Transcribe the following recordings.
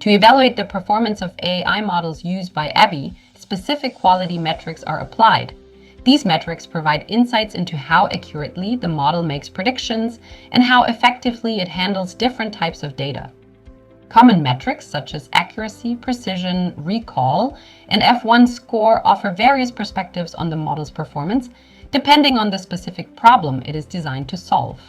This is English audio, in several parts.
To evaluate the performance of AI models used by ABBYY, specific quality metrics are applied. These metrics provide insights into how accurately the model makes predictions and how effectively it handles different types of data. Common metrics such as accuracy, precision, recall, and F1 score offer various perspectives on the model's performance, depending on the specific problem it is designed to solve.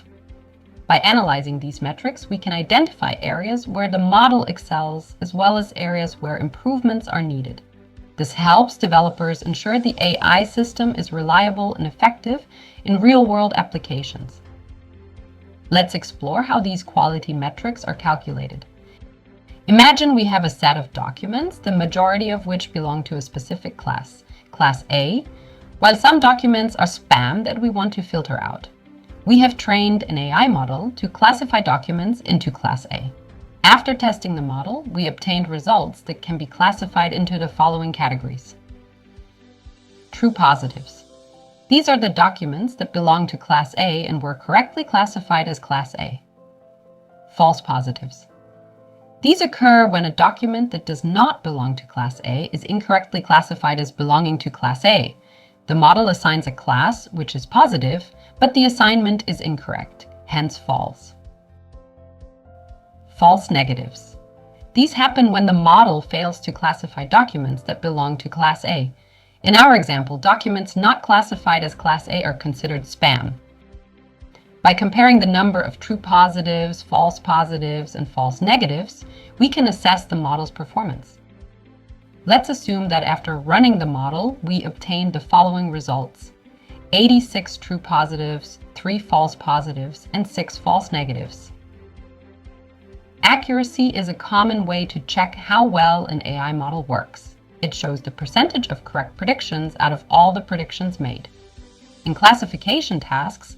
By analyzing these metrics, we can identify areas where the model excels, as well as areas where improvements are needed. This helps developers ensure the AI system is reliable and effective in real-world applications. Let's explore how these quality metrics are calculated. Imagine we have a set of documents, the majority of which belong to a specific class, Class A, while some documents are spam that we want to filter out. We have trained an AI model to classify documents into Class A. After testing the model, we obtained results that can be classified into the following categories. True positives. These are the documents that belong to Class A and were correctly classified as Class A. False positives. These occur when a document that does not belong to Class A is incorrectly classified as belonging to Class A. The model assigns a class, which is positive, but the assignment is incorrect, hence false. False negatives. These happen when the model fails to classify documents that belong to Class A. In our example, documents not classified as Class A are considered spam. By comparing the number of true positives, false positives, and false negatives, we can assess the model's performance. Let's assume that after running the model, we obtained the following results: 86 true positives, 3 false positives, and 6 false negatives. Accuracy is a common way to check how well an AI model works. It shows the percentage of correct predictions out of all the predictions made. In classification tasks,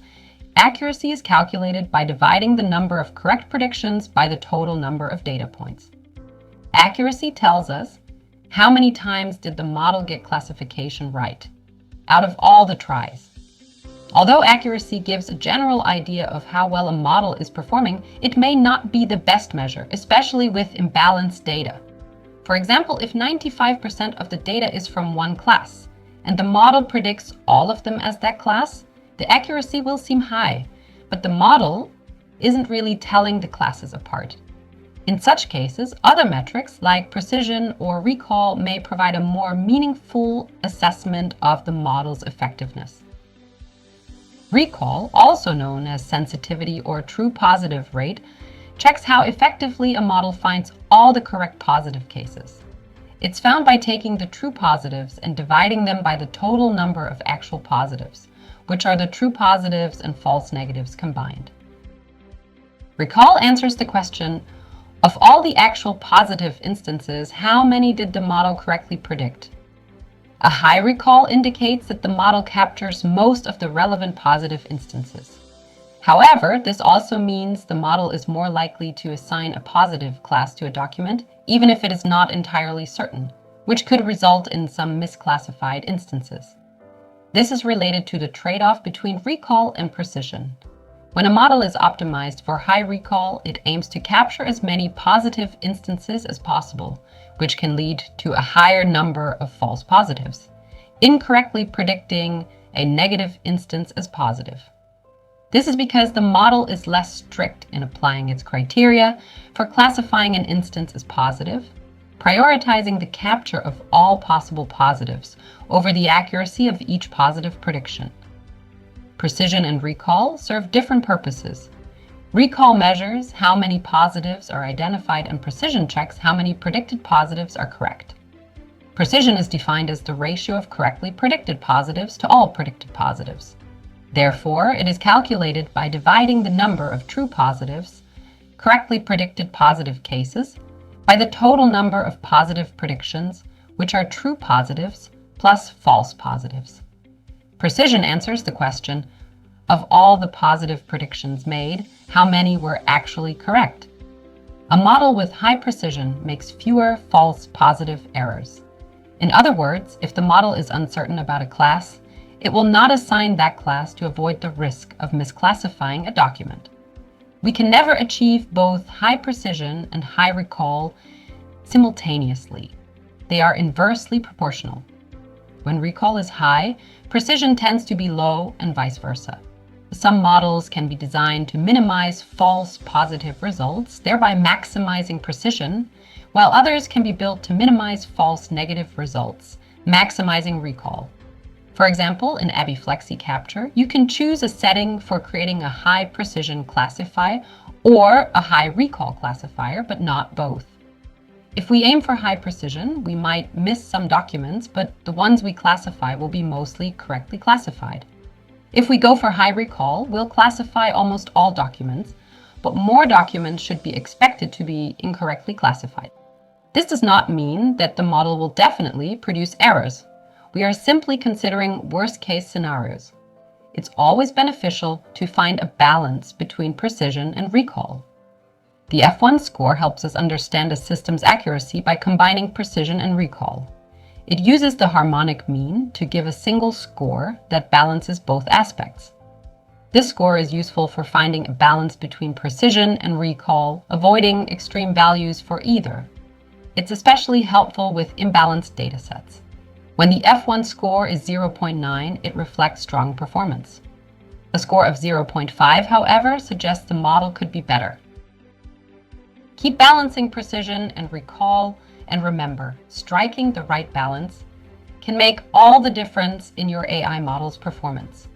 accuracy is calculated by dividing the number of correct predictions by the total number of data points. Accuracy tells us how many times did the model get classification right out of all the tries. Although accuracy gives a general idea of how well a model is performing, it may not be the best measure, especially with imbalanced data. For example, if 95% of the data is from one class, and the model predicts all of them as that class, the accuracy will seem high, but the model isn't really telling the classes apart. In such cases, other metrics like precision or recall may provide a more meaningful assessment of the model's effectiveness. Recall, also known as sensitivity or true positive rate, checks how effectively a model finds all the correct positive cases. It's found by taking the true positives and dividing them by the total number of actual positives, which are the true positives and false negatives combined. Recall answers the question, of all the actual positive instances, how many did the model correctly predict? A high recall indicates that the model captures most of the relevant positive instances. However, this also means the model is more likely to assign a positive class to a document, even if it is not entirely certain, which could result in some misclassified instances. This is related to the trade-off between recall and precision. When a model is optimized for high recall, it aims to capture as many positive instances as possible, which can lead to a higher number of false positives, incorrectly predicting a negative instance as positive. This is because the model is less strict in applying its criteria for classifying an instance as positive, prioritizing the capture of all possible positives over the accuracy of each positive prediction. Precision and recall serve different purposes. Recall measures how many positives are identified, and precision checks how many predicted positives are correct. Precision is defined as the ratio of correctly predicted positives to all predicted positives. Therefore, it is calculated by dividing the number of true positives, correctly predicted positive cases, by the total number of positive predictions, which are true positives, plus false positives. Precision answers the question, of all the positive predictions made, how many were actually correct? A model with high precision makes fewer false positive errors. In other words, if the model is uncertain about a class, it will not assign that class to avoid the risk of misclassifying a document. We can never achieve both high precision and high recall simultaneously. They are inversely proportional. When recall is high, precision tends to be low and vice versa. Some models can be designed to minimize false positive results, thereby maximizing precision, while others can be built to minimize false negative results, maximizing recall. For example, in ABBYY FlexiCapture, you can choose a setting for creating a high precision classifier or a high recall classifier, but not both. If we aim for high precision, we might miss some documents, but the ones we classify will be mostly correctly classified. If we go for high recall, we'll classify almost all documents, but more documents should be expected to be incorrectly classified. This does not mean that the model will definitely produce errors. We are simply considering worst-case scenarios. It's always beneficial to find a balance between precision and recall. The F1 score helps us understand a system's accuracy by combining precision and recall. It uses the harmonic mean to give a single score that balances both aspects. This score is useful for finding a balance between precision and recall, avoiding extreme values for either. It's especially helpful with imbalanced datasets. When the F1 score is 0.9, it reflects strong performance. A score of 0.5, however, suggests the model could be better. Keep balancing precision and recall, and remember, striking the right balance can make all the difference in your AI model's performance.